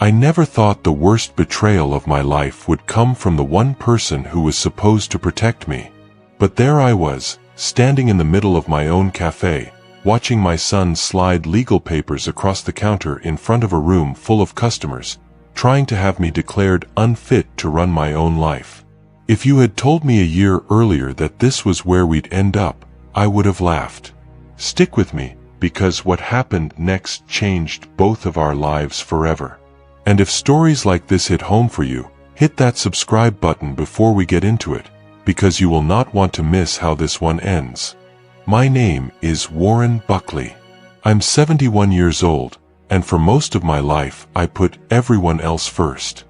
I never thought the worst betrayal of my life would come from the one person who was supposed to protect me. But there I was, standing in the middle of my own cafe, watching my son slide legal papers across the counter in front of a room full of customers, trying to have me declared unfit to run my own life. If you had told me a year earlier that this was where we'd end up, I would have laughed. Stick with me, because what happened next changed both of our lives forever. And if stories like this hit home for you, hit that subscribe button before we get into it, because you will not want to miss how this one ends. My name is Warren Buckley. I'm 71 years old, and for most of my life I put everyone else first.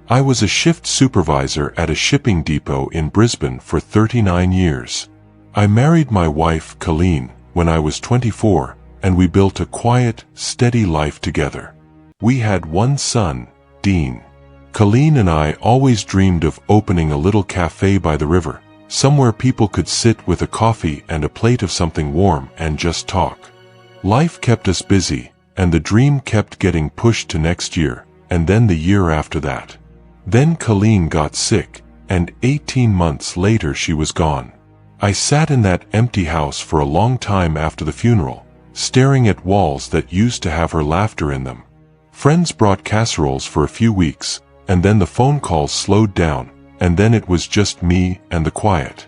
I was a shift supervisor at a shipping depot in Brisbane for 39 years. I married my wife, Colleen, when I was 24, and we built a quiet, steady life together. We had one son, Dean. Colleen and I always dreamed of opening a little cafe by the river, somewhere people could sit with a coffee and a plate of something warm and just talk. Life kept us busy, and the dream kept getting pushed to next year, and then the year after that. Then Colleen got sick, and 18 months later she was gone. I sat in that empty house for a long time after the funeral, staring at walls that used to have her laughter in them. Friends brought casseroles for a few weeks, and then the phone calls slowed down, and then it was just me and the quiet.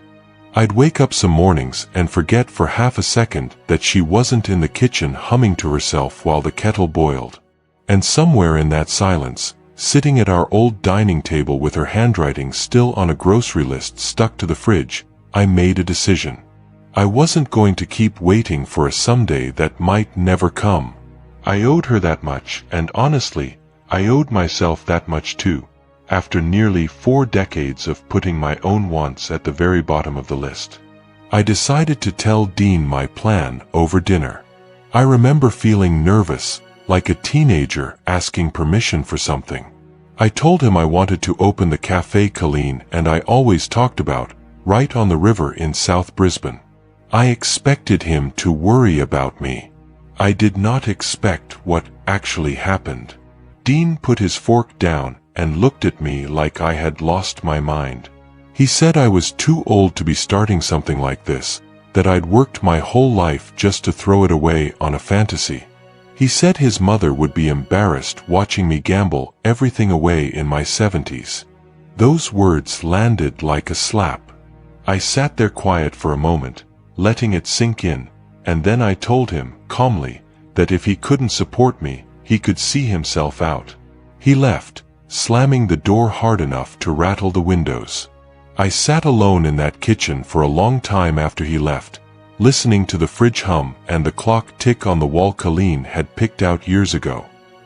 I'd wake up some mornings and forget for half a second that she wasn't in the kitchen humming to herself while the kettle boiled. And somewhere in that silence, sitting at our old dining table with her handwriting still on a grocery list stuck to the fridge, I made a decision. I wasn't going to keep waiting for a someday that might never come. I owed her that much, and honestly, I owed myself that much too, after nearly 4 decades of putting my own wants at the very bottom of the list. I decided to tell Dean my plan over dinner. I remember feeling nervous, like a teenager asking permission for something. I told him I wanted to open the café Colleen and I always talked about, right on the river in South Brisbane. I expected him to worry about me. I did not expect what actually happened. Dean put his fork down and looked at me like I had lost my mind. He said I was too old to be starting something like this, that I'd worked my whole life just to throw it away on a fantasy. He said his mother would be embarrassed watching me gamble everything away in my 70s. Those words landed like a slap. I sat there quiet for a moment, letting it sink in, and then I told him, calmly, that if he couldn't support me, he could see himself out. He left, slamming the door hard enough to rattle the windows. I sat alone in that kitchen for a long time after he left, listening to the fridge hum and the clock tick on the wall Colleen had picked out years ago.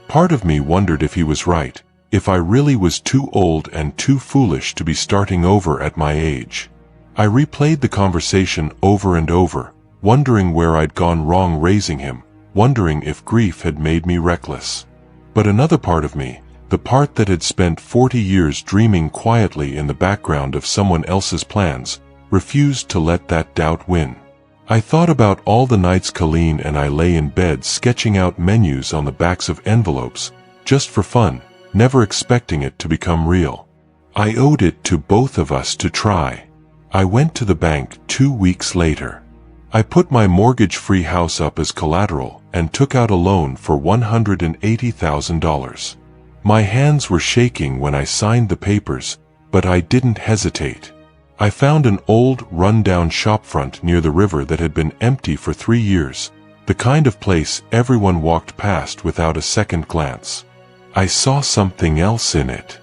Part of me wondered if he was right, if I really was too old and too foolish to be starting over at my age. I replayed the conversation over and over, wondering where I'd gone wrong raising him, wondering if grief had made me reckless. But another part of me, the part that had spent 40 years dreaming quietly in the background of someone else's plans, refused to let that doubt win. I thought about all the nights Colleen and I lay in bed sketching out menus on the backs of envelopes, just for fun, never expecting it to become real. I owed it to both of us to try. I went to the bank 2 weeks later. I put my mortgage-free house up as collateral and took out a loan for $180,000. My hands were shaking when I signed the papers, but I didn't hesitate. I found an old, run-down shopfront near the river that had been empty for 3 years, the kind of place everyone walked past without a second glance. I saw something else in it.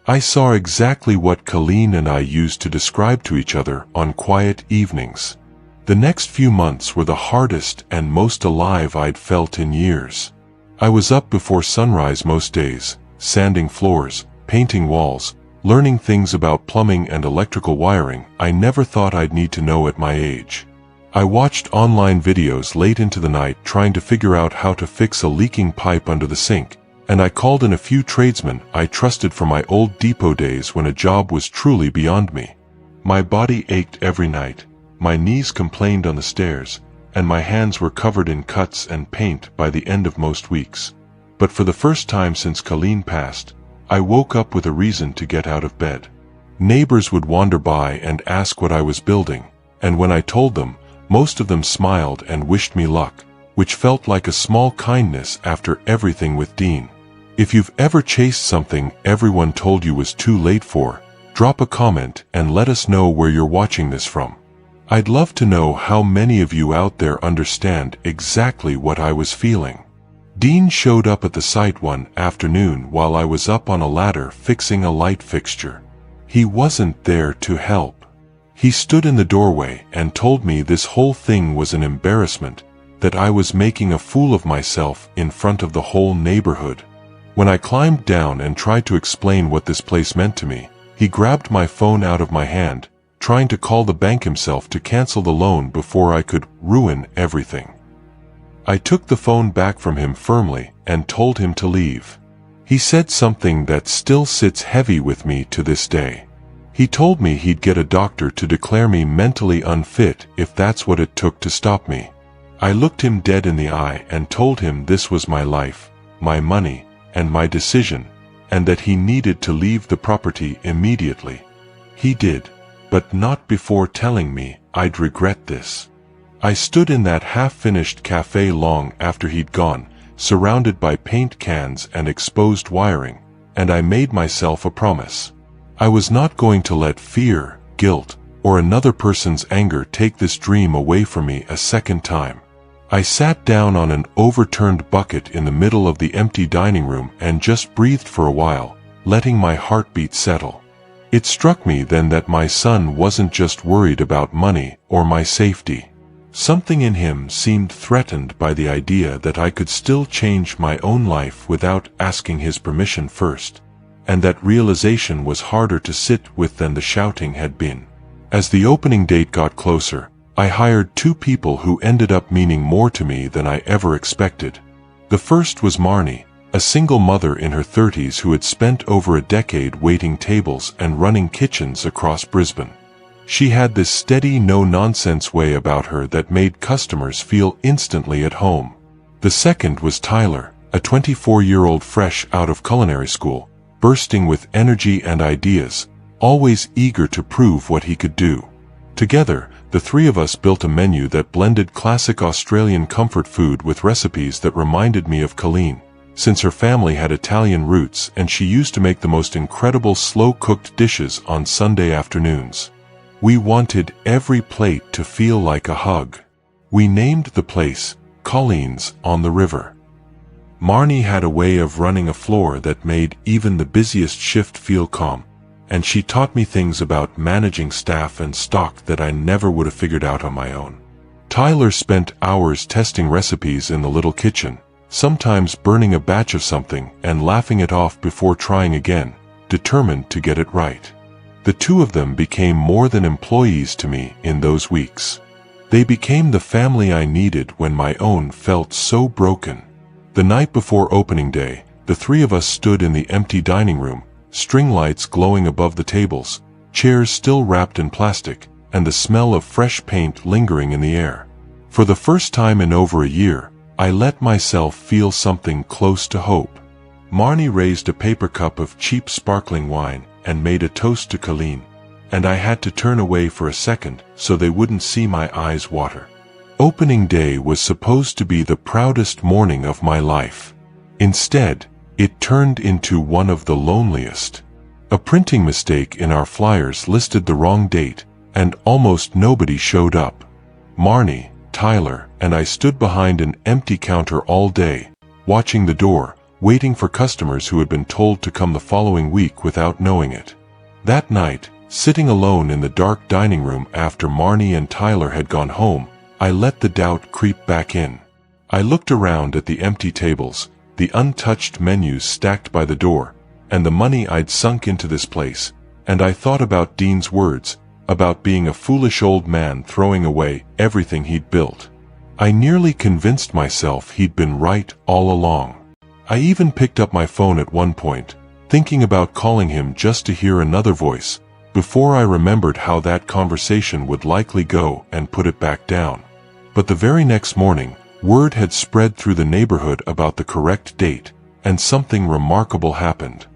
I saw exactly what Colleen and I used to describe to each other on quiet evenings. The next few months were the hardest and most alive I'd felt in years. I was up before sunrise most days, sanding floors, painting walls, learning things about plumbing and electrical wiring I never thought I'd need to know at my age. I watched online videos late into the night trying to figure out how to fix a leaking pipe under the sink, and I called in a few tradesmen I trusted from my old depot days when a job was truly beyond me. My body ached every night, my knees complained on the stairs, and my hands were covered in cuts and paint by the end of most weeks. but for the first time since Colleen passed, I woke up with a reason to get out of bed. Neighbors would wander by and ask what I was building, and when I told them, most of them smiled and wished me luck, which felt like a small kindness after everything with Dean. If you've ever chased something everyone told you was too late for, drop a comment and let us know where you're watching this from. I'd love to know how many of you out there understand exactly what I was feeling. Dean showed up at the site one afternoon while I was up on a ladder fixing a light fixture. He wasn't there to help. He stood in the doorway and told me this whole thing was an embarrassment, that I was making a fool of myself in front of the whole neighborhood. When I climbed down and tried to explain what this place meant to me, he grabbed my phone out of my hand, trying to call the bank himself to cancel the loan before I could ruin everything. I took the phone back from him firmly and told him to leave. He said something that still sits heavy with me to this day. He told me he'd get a doctor to declare me mentally unfit if that's what it took to stop me. I looked him dead in the eye and told him this was my life, my money, and my decision, and that he needed to leave the property immediately. He did, but not before telling me I'd regret this. I stood in that half-finished cafe long after he'd gone, surrounded by paint cans and exposed wiring, and I made myself a promise. I was not going to let fear, guilt, or another person's anger take this dream away from me a second time. I sat down on an overturned bucket in the middle of the empty dining room and just breathed for a while, letting my heartbeat settle. It struck me then that my son wasn't just worried about money or my safety. Something in him seemed threatened by the idea that I could still change my own life without asking his permission first, and that realization was harder to sit with than the shouting had been. As the opening date got closer, I hired 2 people who ended up meaning more to me than I ever expected. The first was Marnie, a single mother in her 30s who had spent over a decade waiting tables and running kitchens across Brisbane. She had this steady, no-nonsense way about her that made customers feel instantly at home. The second was Tyler, a 24-year-old fresh out of culinary school, bursting with energy and ideas, always eager to prove what he could do. Together, the 3 of us built a menu that blended classic Australian comfort food with recipes that reminded me of Colleen, since her family had Italian roots and she used to make the most incredible slow-cooked dishes on Sunday afternoons. We wanted every plate to feel like a hug. We named the place Colleen's on the River. Marnie had a way of running a floor that made even the busiest shift feel calm, and she taught me things about managing staff and stock that I never would have figured out on my own. Tyler spent hours testing recipes in the little kitchen, sometimes burning a batch of something and laughing it off before trying again, determined to get it right. The 2 of them became more than employees to me in those weeks. They became the family I needed when my own felt so broken. The night before opening day, the 3 of us stood in the empty dining room, string lights glowing above the tables, chairs still wrapped in plastic, and the smell of fresh paint lingering in the air. For the first time in over a year, I let myself feel something close to hope. Marnie raised a paper cup of cheap sparkling wine and made a toast to Colleen, and I had to turn away for a second so they wouldn't see my eyes water. Opening day was supposed to be the proudest morning of my life. Instead, it turned into one of the loneliest. A printing mistake in our flyers listed the wrong date, and almost nobody showed up. Marnie, Tyler, and I stood behind an empty counter all day, watching the door, waiting for customers who had been told to come the following week without knowing it. That night, sitting alone in the dark dining room after Marnie and Tyler had gone home, I let the doubt creep back in. I looked around at the empty tables, the untouched menus stacked by the door, and the money I'd sunk into this place, and I thought about Dean's words, about being a foolish old man throwing away everything he'd built. I nearly convinced myself he'd been right all along. I even picked up my phone at one point, thinking about calling him just to hear another voice, before I remembered how that conversation would likely go and put it back down. But the very next morning, word had spread through the neighborhood about the correct date, and something remarkable happened.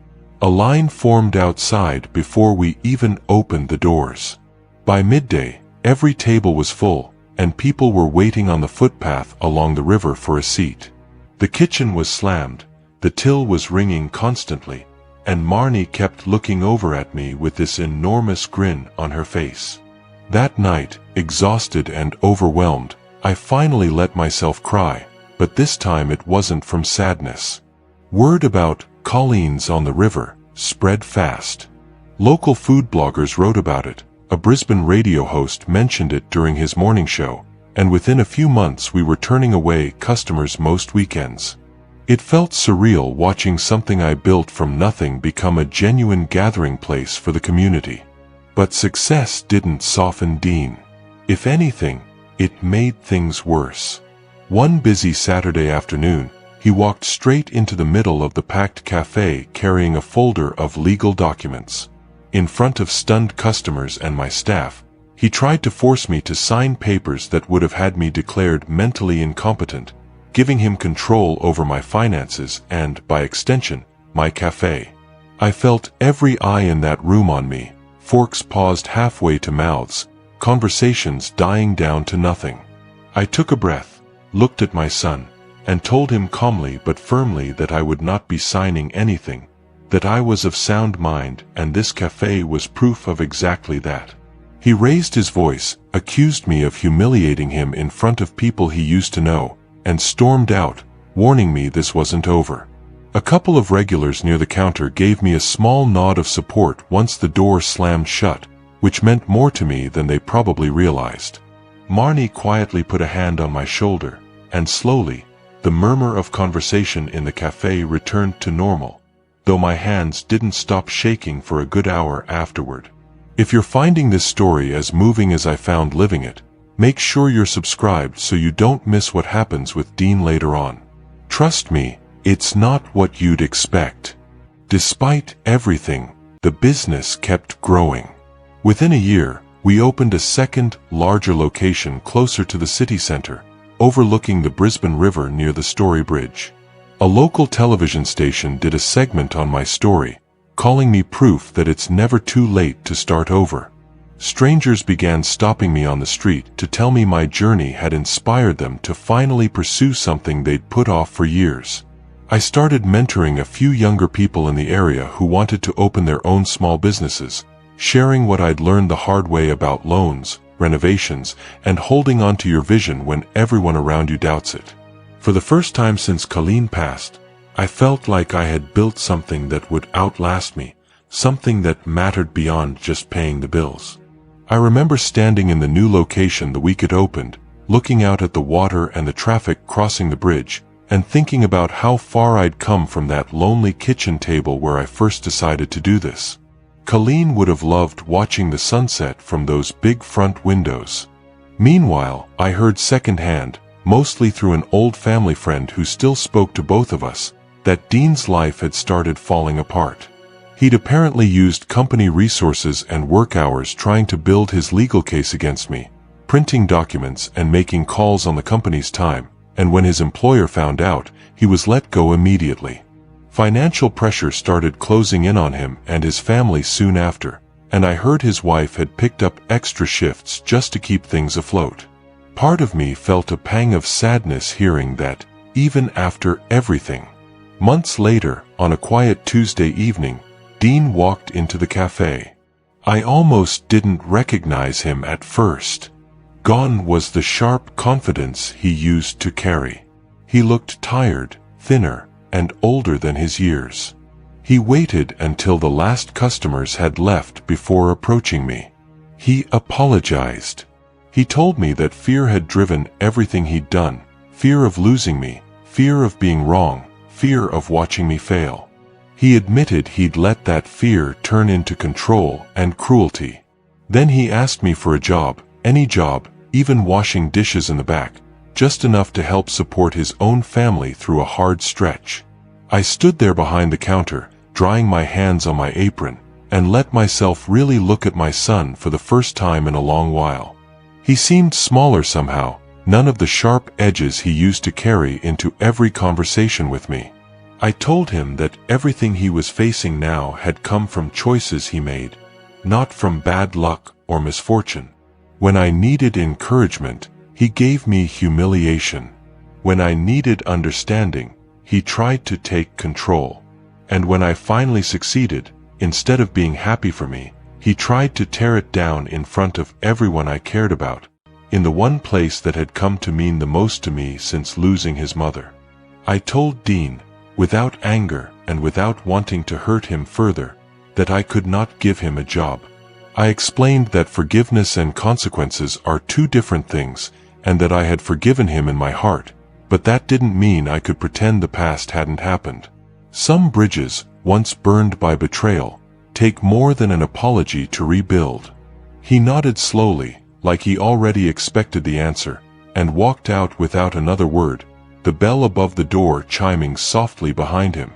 A line formed outside before we even opened the doors. By midday, every table was full, and people were waiting on the footpath along the river for a seat. The kitchen was slammed, the till was ringing constantly, and Marnie kept looking over at me with this enormous grin on her face. That night, exhausted and overwhelmed, I finally let myself cry, but this time it wasn't from sadness. Word about Colleen's on the river spread fast. Local food bloggers wrote about it, a Brisbane radio host mentioned it during his morning show, and within a few months we were turning away customers most weekends. It felt surreal watching something I built from nothing become a genuine gathering place for the community. But success didn't soften Dean. If anything, it made things worse. One busy Saturday afternoon, he walked straight into the middle of the packed cafe carrying a folder of legal documents. In front of stunned customers and my staff, he tried to force me to sign papers that would have had me declared mentally incompetent, giving him control over my finances and, by extension, my cafe. I felt every eye in that room on me, forks paused halfway to mouths, conversations dying down to nothing. I took a breath, looked at my son, and told him calmly but firmly that I would not be signing anything, that I was of sound mind, and this cafe was proof of exactly that. He raised his voice, accused me of humiliating him in front of people he used to know, and stormed out, warning me this wasn't over. A couple of regulars near the counter gave me a small nod of support once the door slammed shut, which meant more to me than they probably realized. Marnie quietly put a hand on my shoulder, and slowly, the murmur of conversation in the cafe returned to normal, though my hands didn't stop shaking for a good hour afterward. If you're finding this story as moving as I found living it, make sure you're subscribed so you don't miss what happens with Dean later on. Trust me, it's not what you'd expect. Despite everything, the business kept growing. Within a year, we opened a second, larger location closer to the city center, overlooking the Brisbane River near the Story Bridge. A local television station did a segment on my story, calling me proof that it's never too late to start over. Strangers began stopping me on the street to tell me my journey had inspired them to finally pursue something they'd put off for years. I started mentoring a few younger people in the area who wanted to open their own small businesses, sharing what I'd learned the hard way about loans, renovations, and holding on to your vision when everyone around you doubts it. For the first time since Colleen passed, I felt like I had built something that would outlast me, something that mattered beyond just paying the bills. I remember standing in the new location the week it opened, looking out at the water and the traffic crossing the bridge, and thinking about how far I'd come from that lonely kitchen table where I first decided to do this. Colleen would have loved watching the sunset from those big front windows. Meanwhile, I heard secondhand, mostly through an old family friend who still spoke to both of us, that Dean's life had started falling apart. He'd apparently used company resources and work hours trying to build his legal case against me, printing documents and making calls on the company's time, and when his employer found out, he was let go immediately. Financial pressure started closing in on him and his family soon after, and I heard his wife had picked up extra shifts just to keep things afloat. Part of me felt a pang of sadness hearing that, even after everything. Months later, on a quiet Tuesday evening, Dean walked into the cafe. I almost didn't recognize him at first. Gone was the sharp confidence he used to carry. He looked tired, thinner, and older than his years. He waited until the last customers had left before approaching me. He apologized. He told me that fear had driven everything he'd done, fear of losing me, fear of being wrong, fear of watching me fail. He admitted he'd let that fear turn into control and cruelty. Then he asked me for a job, any job, even washing dishes in the back, just enough to help support his own family through a hard stretch. I stood there behind the counter, drying my hands on my apron, and let myself really look at my son for the first time in a long while. He seemed smaller somehow, none of the sharp edges he used to carry into every conversation with me. I told him that everything he was facing now had come from choices he made, not from bad luck or misfortune. When I needed encouragement, he gave me humiliation. When I needed understanding, he tried to take control. And when I finally succeeded, instead of being happy for me, he tried to tear it down in front of everyone I cared about, in the one place that had come to mean the most to me since losing his mother. I told Dean, without anger and without wanting to hurt him further, that I could not give him a job. I explained that forgiveness and consequences are two different things, and that I had forgiven him in my heart, but that didn't mean I could pretend the past hadn't happened. Some bridges, once burned by betrayal, take more than an apology to rebuild. He nodded slowly, like he already expected the answer, and walked out without another word, the bell above the door chiming softly behind him.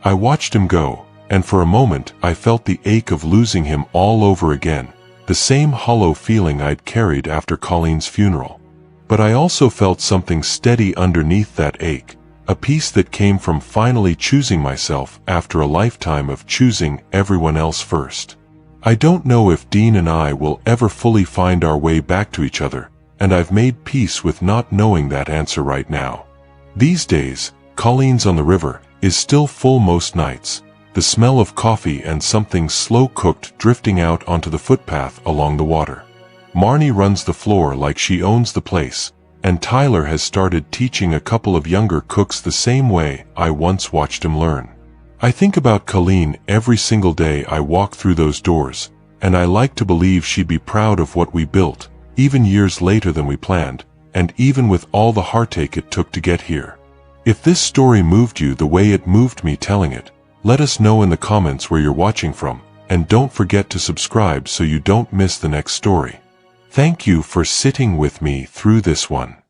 I watched him go, and for a moment I felt the ache of losing him all over again, the same hollow feeling I'd carried after Colleen's funeral. But I also felt something steady underneath that ache, a peace that came from finally choosing myself after a lifetime of choosing everyone else first. I don't know if Dean and I will ever fully find our way back to each other, and I've made peace with not knowing that answer right now. These days, Colleen's on the river is still full most nights, the smell of coffee and something slow-cooked drifting out onto the footpath along the water. Marnie runs the floor like she owns the place, and Tyler has started teaching a couple of younger cooks the same way I once watched him learn. I think about Colleen every single day I walk through those doors, and I like to believe she'd be proud of what we built, even years later than we planned, and even with all the heartache it took to get here. If this story moved you the way it moved me telling it, let us know in the comments where you're watching from, and don't forget to subscribe so you don't miss the next story. Thank you for sitting with me through this one.